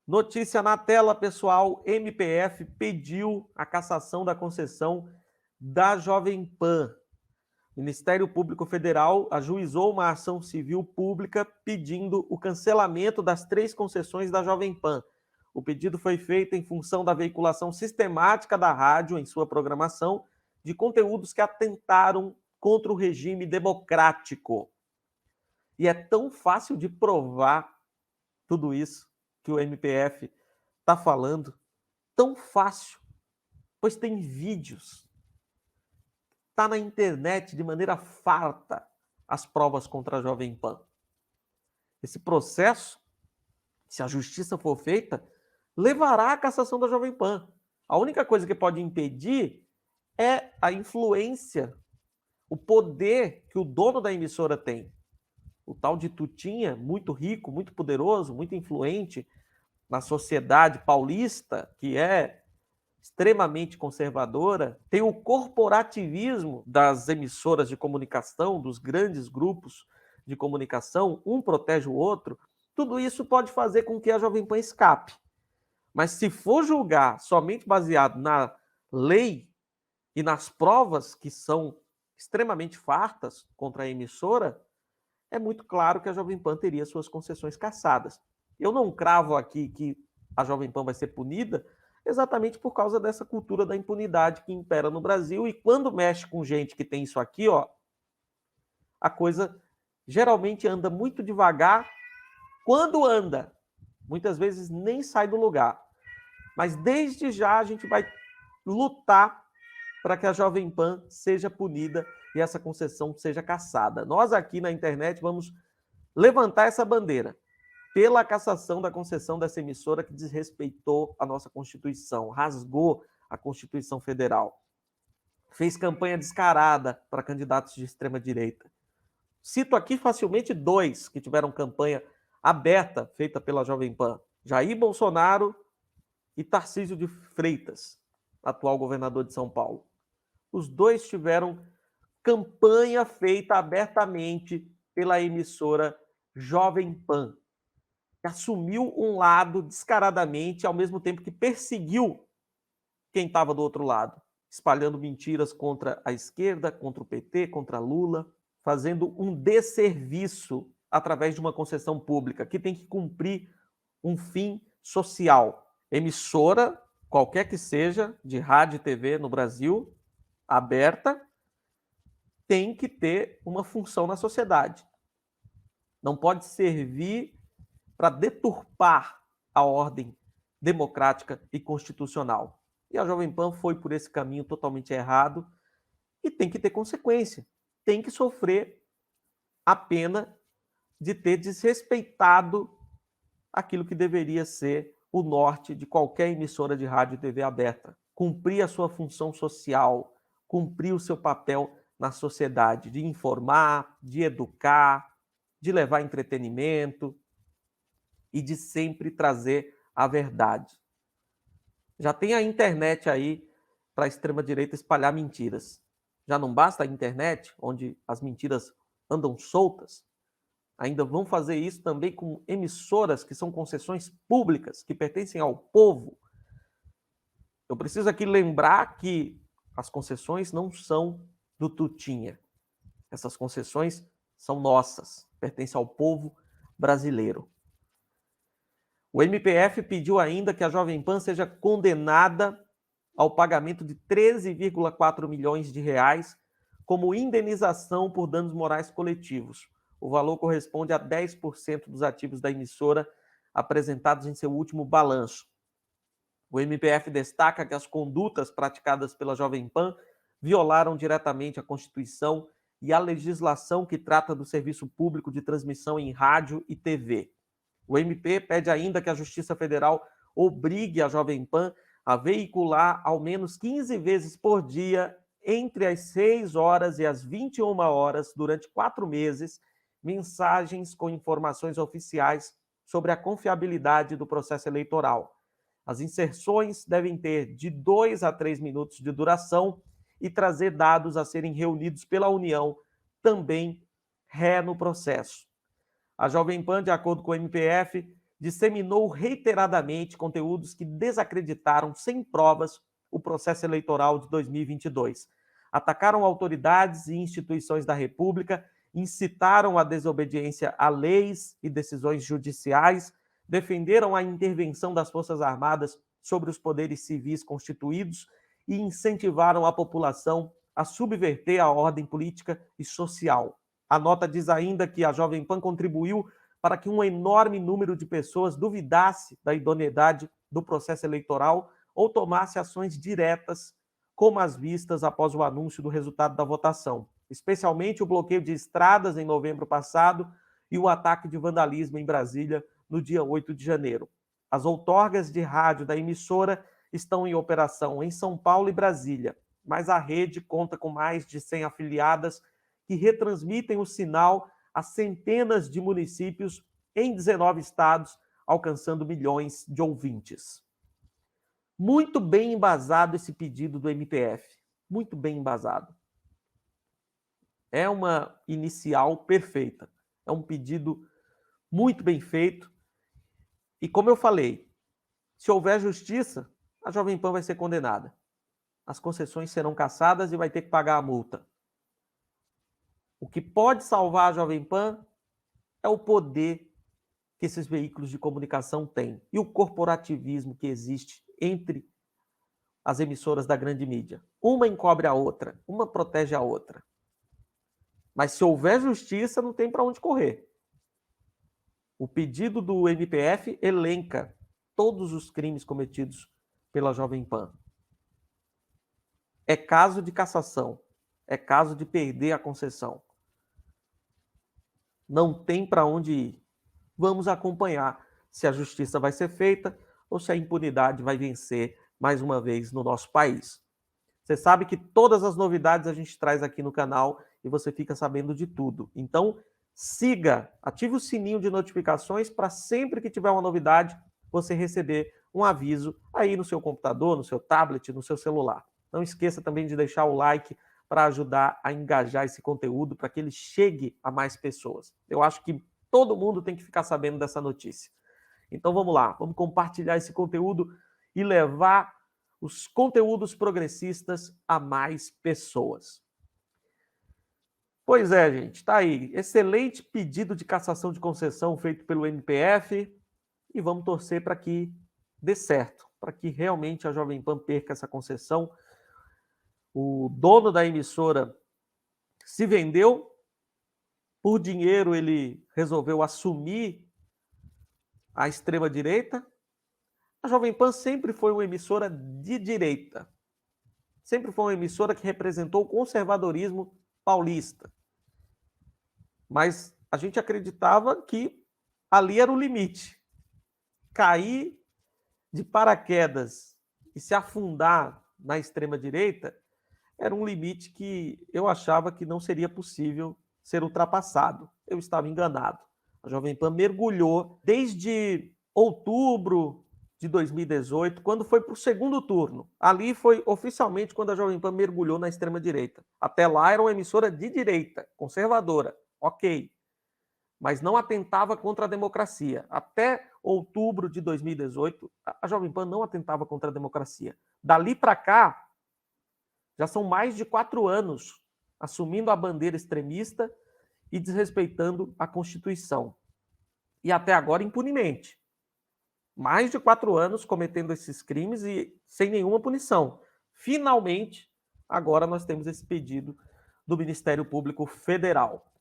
Notícia na tela, pessoal. MPF pediu a cassação da concessão da Jovem Pan. O Ministério Público Federal ajuizou uma ação civil pública pedindo o cancelamento das 3 concessões da Jovem Pan. O pedido foi feito em função da veiculação sistemática da rádio em sua programação de conteúdos que atentaram contra o regime democrático. E é tão fácil de provar tudo isso que o MPF está falando, tão fácil, pois tem vídeos, está na internet de maneira farta as provas contra a Jovem Pan. Esse processo, se a justiça for feita, levará à cassação da Jovem Pan. A única coisa que pode impedir é a influência, o poder que o dono da emissora tem. O tal de Tutinha, muito rico, muito poderoso, muito influente na sociedade paulista, que é extremamente conservadora, tem o corporativismo das emissoras de comunicação, dos grandes grupos de comunicação, um protege o outro. Tudo isso pode fazer com que a Jovem Pan escape. Mas se for julgar somente baseado na lei e nas provas que são extremamente fartas contra a emissora, é muito claro que a Jovem Pan teria suas concessões cassadas. Eu não cravo aqui que a Jovem Pan vai ser punida exatamente por causa dessa cultura da impunidade que impera no Brasil, e quando mexe com gente que tem isso aqui, ó, a coisa geralmente anda muito devagar. Quando anda, muitas vezes nem sai do lugar. Mas desde já a gente vai lutar para que a Jovem Pan seja punida e essa concessão seja cassada. Nós aqui na internet vamos levantar essa bandeira pela cassação da concessão dessa emissora que desrespeitou a nossa Constituição, rasgou a Constituição Federal, fez campanha descarada para candidatos de extrema-direita. Cito aqui facilmente 2 que tiveram campanha aberta feita pela Jovem Pan: Jair Bolsonaro e Tarcísio de Freitas, atual governador de São Paulo. Os 2 tiveram campanha feita abertamente pela emissora Jovem Pan, que assumiu um lado descaradamente, ao mesmo tempo que perseguiu quem estava do outro lado, espalhando mentiras contra a esquerda, contra o PT, contra Lula, fazendo um desserviço através de uma concessão pública que tem que cumprir um fim social. Emissora, qualquer que seja, de rádio e TV no Brasil, aberta, tem que ter uma função na sociedade. Não pode servir para deturpar a ordem democrática e constitucional. E a Jovem Pan foi por esse caminho totalmente errado e tem que ter consequência. Tem que sofrer a pena de ter desrespeitado aquilo que deveria ser o norte de qualquer emissora de rádio e TV aberta. Cumprir a sua função social, cumprir o seu papel na sociedade, de informar, de educar, de levar entretenimento e de sempre trazer a verdade. Já tem a internet aí para a extrema-direita espalhar mentiras. Já não basta a internet, onde as mentiras andam soltas? Ainda vão fazer isso também com emissoras que são concessões públicas, que pertencem ao povo. Eu preciso aqui lembrar que as concessões não são do Tutinha. Essas concessões são nossas, pertencem ao povo brasileiro. O MPF pediu ainda que a Jovem Pan seja condenada ao pagamento de 13,4 milhões de reais como indenização por danos morais coletivos. O valor corresponde a 10% dos ativos da emissora apresentados em seu último balanço. O MPF destaca que as condutas praticadas pela Jovem Pan violaram diretamente a Constituição e a legislação que trata do serviço público de transmissão em rádio e TV. O MP pede ainda que a Justiça Federal obrigue a Jovem Pan a veicular ao menos 15 vezes por dia, entre as 6 horas e as 21 horas, durante 4 meses, mensagens com informações oficiais sobre a confiabilidade do processo eleitoral. As inserções devem ter de 2 a 3 minutos de duração e trazer dados a serem reunidos pela União, também ré no processo. A Jovem Pan, de acordo com o MPF, disseminou reiteradamente conteúdos que desacreditaram sem provas o processo eleitoral de 2022. Atacaram autoridades e instituições da República, incitaram a desobediência a leis e decisões judiciais, defenderam a intervenção das Forças Armadas sobre os poderes civis constituídos e incentivaram a população a subverter a ordem política e social. A nota diz ainda que a Jovem Pan contribuiu para que um enorme número de pessoas duvidasse da idoneidade do processo eleitoral ou tomasse ações diretas, como as vistas após o anúncio do resultado da votação, especialmente o bloqueio de estradas em novembro passado e o ataque de vandalismo em Brasília no dia 8 de janeiro. As outorgas de rádio da emissora estão em operação em São Paulo e Brasília, mas a rede conta com mais de 100 afiliadas que retransmitem o sinal a centenas de municípios em 19 estados, alcançando milhões de ouvintes. Muito bem embasado esse pedido do MPF, muito bem embasado. É uma inicial perfeita, é um pedido muito bem feito. E como eu falei, se houver justiça, a Jovem Pan vai ser condenada. As concessões serão cassadas e vai ter que pagar a multa. O que pode salvar a Jovem Pan é o poder que esses veículos de comunicação têm e o corporativismo que existe entre as emissoras da grande mídia. Uma encobre a outra, uma protege a outra. Mas se houver justiça, não tem para onde correr. O pedido do MPF elenca todos os crimes cometidos pela Jovem Pan. É caso de cassação, é caso de perder a concessão. Não tem para onde ir. Vamos acompanhar se a justiça vai ser feita ou se a impunidade vai vencer mais uma vez no nosso país. Você sabe que todas as novidades a gente traz aqui no canal e você fica sabendo de tudo. Então, siga, ative o sininho de notificações para sempre que tiver uma novidade, você receber um aviso aí no seu computador, no seu tablet, no seu celular. Não esqueça também de deixar o like para ajudar a engajar esse conteúdo, para que ele chegue a mais pessoas. Eu acho que todo mundo tem que ficar sabendo dessa notícia. Então vamos lá, vamos compartilhar esse conteúdo e levar os conteúdos progressistas a mais pessoas. Pois é, gente, está aí. Excelente pedido de cassação de concessão feito pelo MPF e vamos torcer para que dê certo, para que realmente a Jovem Pan perca essa concessão. O dono da emissora se vendeu, por dinheiro ele resolveu assumir a extrema-direita. A Jovem Pan sempre foi uma emissora de direita, sempre foi uma emissora que representou o conservadorismo paulista. Mas a gente acreditava que ali era o limite. Cair de paraquedas e se afundar na extrema-direita era um limite que eu achava que não seria possível ser ultrapassado. Eu estava enganado. A Jovem Pan mergulhou desde outubro de 2018, quando foi para o segundo turno. Ali foi oficialmente quando a Jovem Pan mergulhou na extrema-direita. Até lá era uma emissora de direita, conservadora, ok. Mas não atentava contra a democracia. Até outubro de 2018, a Jovem Pan não atentava contra a democracia. Dali para cá, já são mais de 4 anos assumindo a bandeira extremista e desrespeitando a Constituição. E até agora impunemente. Mais de 4 anos cometendo esses crimes e sem nenhuma punição. Finalmente, agora nós temos esse pedido do Ministério Público Federal.